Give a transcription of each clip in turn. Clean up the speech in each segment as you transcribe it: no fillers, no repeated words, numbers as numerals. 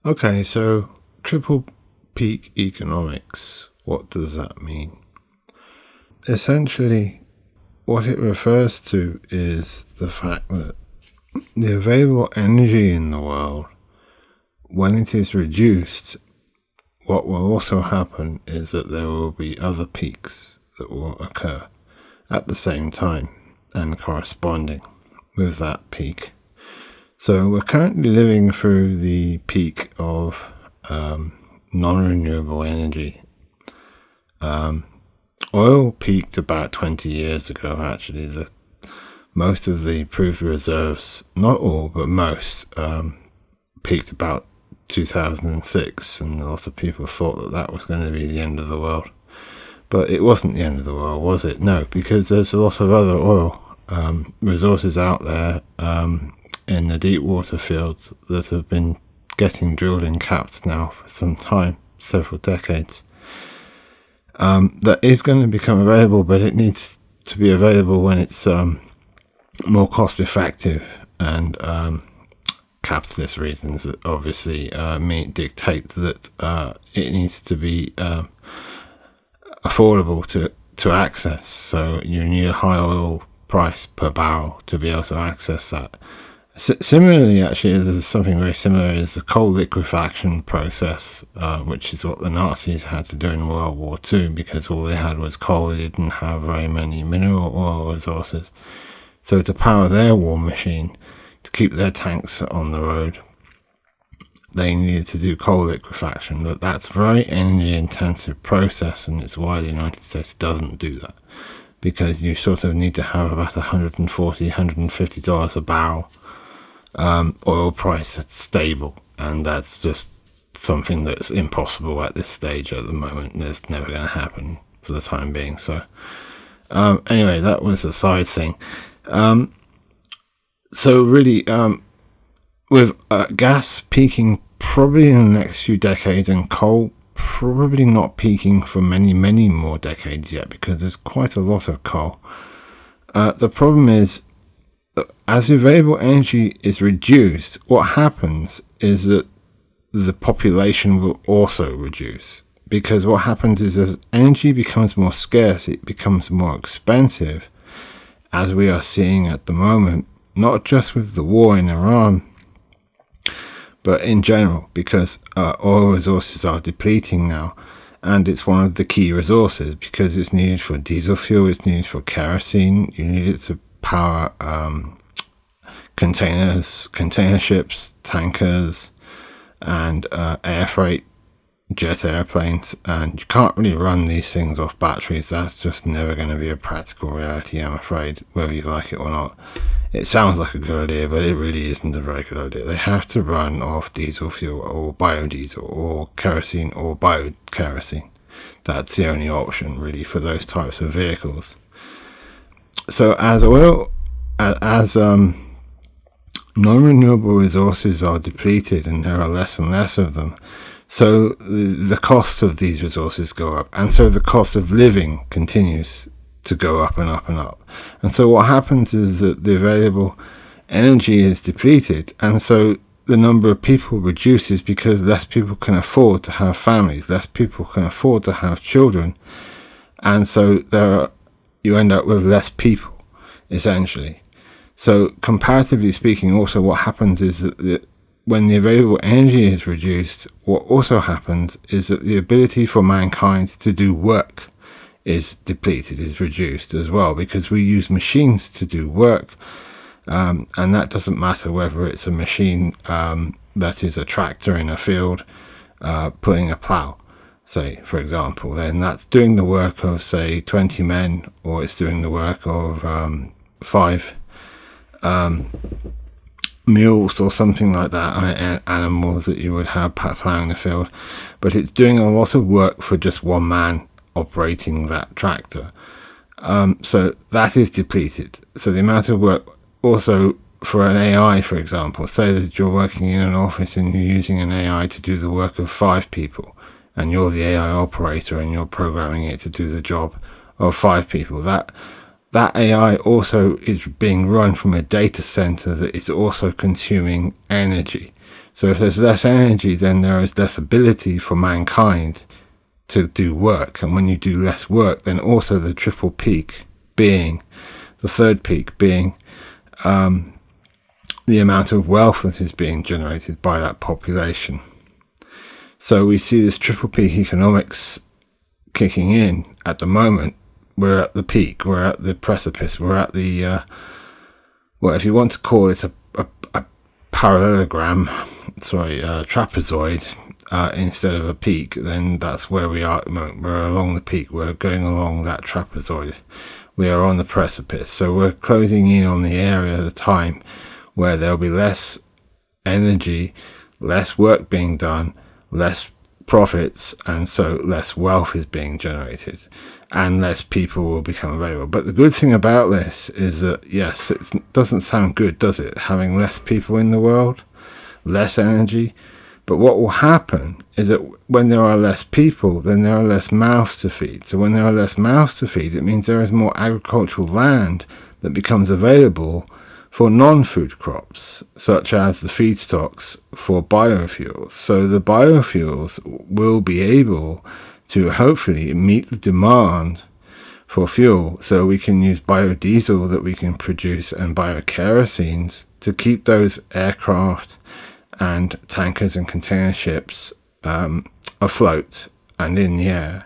Okay, so triple peak economics, what does that mean? Essentially, what it refers to is the fact that the available energy in the world, when it is reduced, what will also happen is that there will be other peaks that will occur at the same time and corresponding with that peak. So we're currently living through the peak of non-renewable energy. Oil peaked about 20 years ago, actually. Most of the proved reserves, not all, but most, peaked about 2006, and a lot of people thought that that was going to be the end of the world. But it wasn't the end of the world, was it? No, because there's a lot of other oil resources out there in the deep water fields that have been getting drilled and capped now for some time, several decades. That is going to become available, but it needs to be available when it's more cost effective, and capitalist reasons that obviously dictate that it needs to be affordable to access. So you need a high oil price per barrel to be able to access that. Similarly, actually, there's something very similar is the coal liquefaction process, which is what the Nazis had to do in World War II, because all they had was coal. They didn't have very many mineral oil resources. So to power their war machine, to keep their tanks on the road, they needed to do coal liquefaction. But that's a very energy intensive process, and it's why the United States doesn't do that, because you sort of need to have about $140, $150 a barrel oil price that's stable, and that's just something that's impossible at this stage at the moment. It's never going to happen for the time being. So anyway, that was a side thing. So really, with gas peaking probably in the next few decades, and coal probably not peaking for many, many more decades yet, because there's quite a lot of coal. The problem is, as available energy is reduced, what happens is that the population will also reduce. Because what happens is, as energy becomes more scarce, it becomes more expensive, as we are seeing at the moment, not just with the war in Iran, but in general, because oil resources are depleting now, and it's one of the key resources, because it's needed for diesel fuel, it's needed for kerosene, you need it to power container ships, tankers, and air freight, jet airplanes, and you can't really run these things off batteries. That's just never going to be a practical reality, I'm afraid, whether you like it or not. It sounds like a good idea, but it really isn't a very good idea. They have to run off diesel fuel or biodiesel or kerosene or biokerosene. That's the only option really for those types of vehicles. So as non-renewable resources are depleted, and there are less and less of them, so the cost of these resources go up, and so the cost of living continues to go up and up and up. And so what happens is that the available energy is depleted, and so the number of people reduces, because less people can afford to have families, less people can afford to have children, and so you end up with less people, essentially. So comparatively speaking, also what happens is that when the available energy is reduced, what also happens is that the ability for mankind to do work is depleted, is reduced as well, because we use machines to do work, and that doesn't matter whether it's a machine that is a tractor in a field pulling a plow, say, for example. Then that's doing the work of, say, 20 men, or it's doing the work of 5 mules or something like that, animals that you would have plowing the field. But it's doing a lot of work for just one man operating that tractor. So that is depleted. So the amount of work also for an AI, for example, say that you're working in an office and you're using an AI to do the work of 5 people, and you're the AI operator and you're programming it to do the job of 5 people. That AI also is being run from a data center that is also consuming energy. So if there's less energy, then there is less ability for mankind to do work. And when you do less work, then also the triple peak being, the third peak being the amount of wealth that is being generated by that population. So we see this triple peak economics kicking in at the moment. We're at the peak, we're at the precipice, we're at the, well, if you want to call it a parallelogram, trapezoid, instead of a peak, then that's where we are at the moment. We're along the peak, we're going along that trapezoid. We are on the precipice. So we're closing in on the area of the time where there'll be less energy, less work being done, less profits, and so less wealth is being generated, and less people will become available. But the good thing about this is that, yes, it doesn't sound good, does it? Having less people in the world, less energy. But what will happen is that when there are less people, then there are less mouths to feed. So when there are less mouths to feed, it means there is more agricultural land that becomes available for non-food crops, such as the feedstocks for biofuels. So the biofuels will be able to hopefully meet the demand for fuel. So we can use biodiesel that we can produce and biokerosenes to keep those aircraft and tankers and container ships afloat and in the air.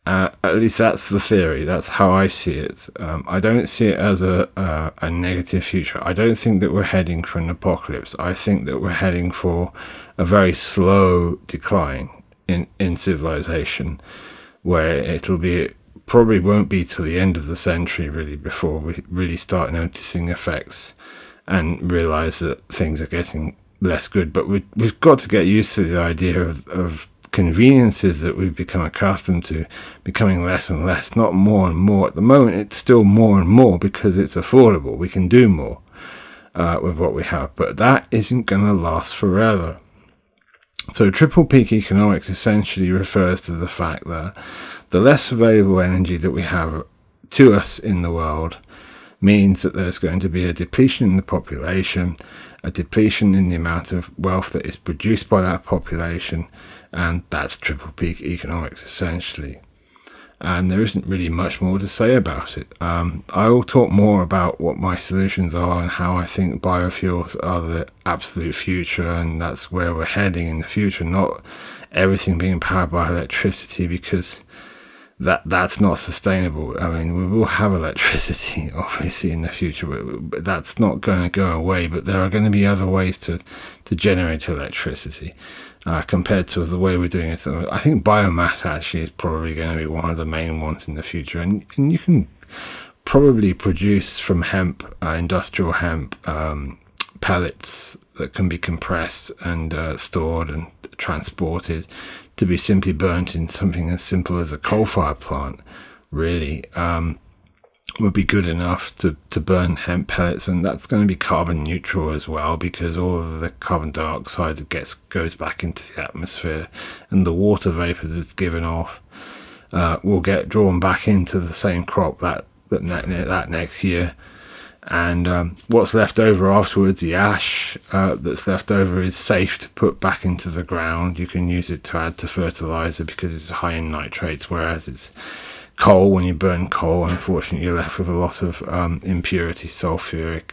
At least that's the theory. That's how I see it. I don't see it as a negative future. I don't think that we're heading for an apocalypse. I think that we're heading for a very slow decline in civilization, where it'll be, probably won't be till the end of the century really before we really start noticing effects and realize that things are getting less good. But we've got to get used to the idea of conveniences that we've become accustomed to becoming less and less, not more and more. At the moment it's still more and more because it's affordable. We can do more with what we have, but that isn't going to last forever. So triple peak economics essentially refers to the fact that the less available energy that we have to us in the world means that there's going to be a depletion in the population, a depletion in the amount of wealth that is produced by that population, and that's triple peak economics essentially. And there isn't really much more to say about it. I will talk more about what my solutions are and how I think biofuels are the absolute future, and that's where we're heading in the future, not everything being powered by electricity, because that's not sustainable. I mean, we will have electricity obviously in the future, but that's not going to go away. But there are going to be other ways to generate electricity compared to the way we're doing it. I think biomass actually is probably going to be one of the main ones in the future, and you can probably produce from hemp, industrial hemp, pellets that can be compressed and stored and transported to be simply burnt in something as simple as a coal-fired plant, really, would be good enough to burn hemp pellets. And that's going to be carbon neutral as well, because all of the carbon dioxide that goes back into the atmosphere, and the water vapor that's given off will get drawn back into the same crop that next year. And what's left over afterwards, the ash that's left over, is safe to put back into the ground. You can use it to add to fertilizer because it's high in nitrates, whereas it's coal. When you burn coal, unfortunately, you're left with a lot of impurity, sulfur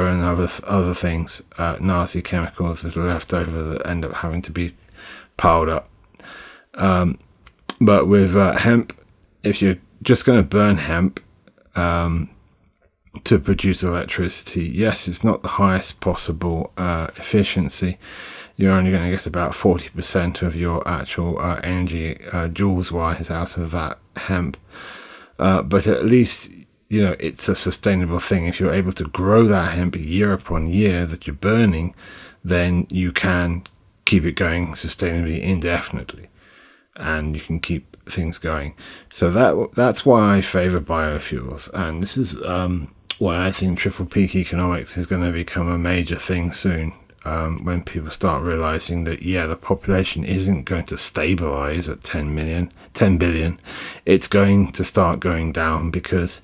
and other things, nasty chemicals that are left over that end up having to be piled up. But with hemp, if you're just going to burn hemp to produce electricity, yes, it's not the highest possible efficiency. You're only going to get about 40% of your actual energy joules wise out of that hemp, but at least it's a sustainable thing. If you're able to grow that hemp year upon year that you're burning, then you can keep it going sustainably indefinitely, and you can keep things going. So that's why I favor biofuels, and this is why I think triple peak economics is going to become a major thing soon, when people start realizing that, the population isn't going to stabilize at 10 billion. It's going to start going down because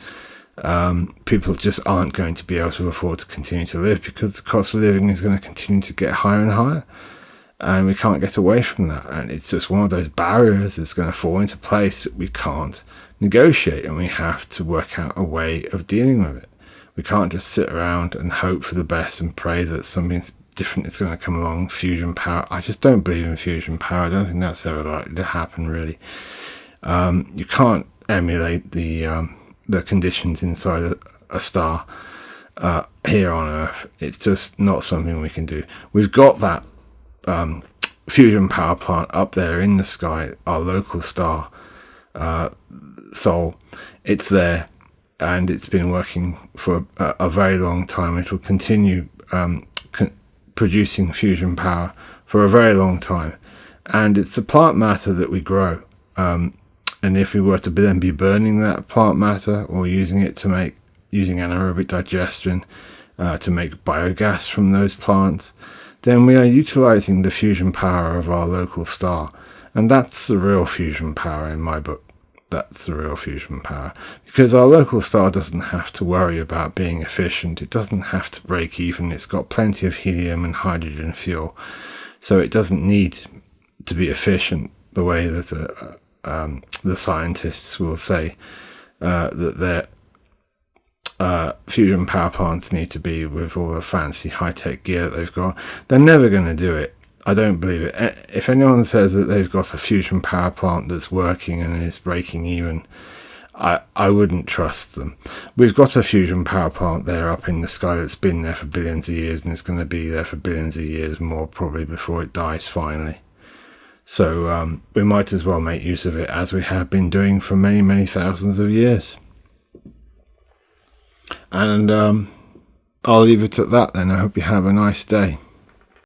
People just aren't going to be able to afford to continue to live, because the cost of living is going to continue to get higher and higher, and we can't get away from that. And it's just one of those barriers that's going to fall into place that we can't negotiate, and we have to work out a way of dealing with it. We can't just sit around and hope for the best and pray that something different is going to come along. Fusion power, I just don't believe in fusion power. I don't think that's ever likely to happen, really. You can't emulate the conditions inside a star here on Earth. It's just not something we can do. We've got that fusion power plant up there in the sky, our local star, Sol. It's there, and it's been working for a very long time. It'll continue producing fusion power for a very long time, and it's the plant matter that we grow. And if we were to then be burning that plant matter, or using anaerobic digestion to make biogas from those plants, then we are utilizing the fusion power of our local star. And that's the real fusion power in my book. That's the real fusion power, because our local star doesn't have to worry about being efficient. It doesn't have to break even. It's got plenty of helium and hydrogen fuel, so it doesn't need to be efficient the way that the scientists will say that their fusion power plants need to be, with all the fancy high-tech gear that they've got. They're never going to do it. I don't believe it. If anyone says that they've got a fusion power plant that's working and is breaking even, I wouldn't trust them. We've got a fusion power plant there up in the sky that's been there for billions of years, and it's going to be there for billions of years more, probably, before it dies finally. So we might as well make use of it, as we have been doing for many, many thousands of years. And I'll leave it at that then. I hope you have a nice day.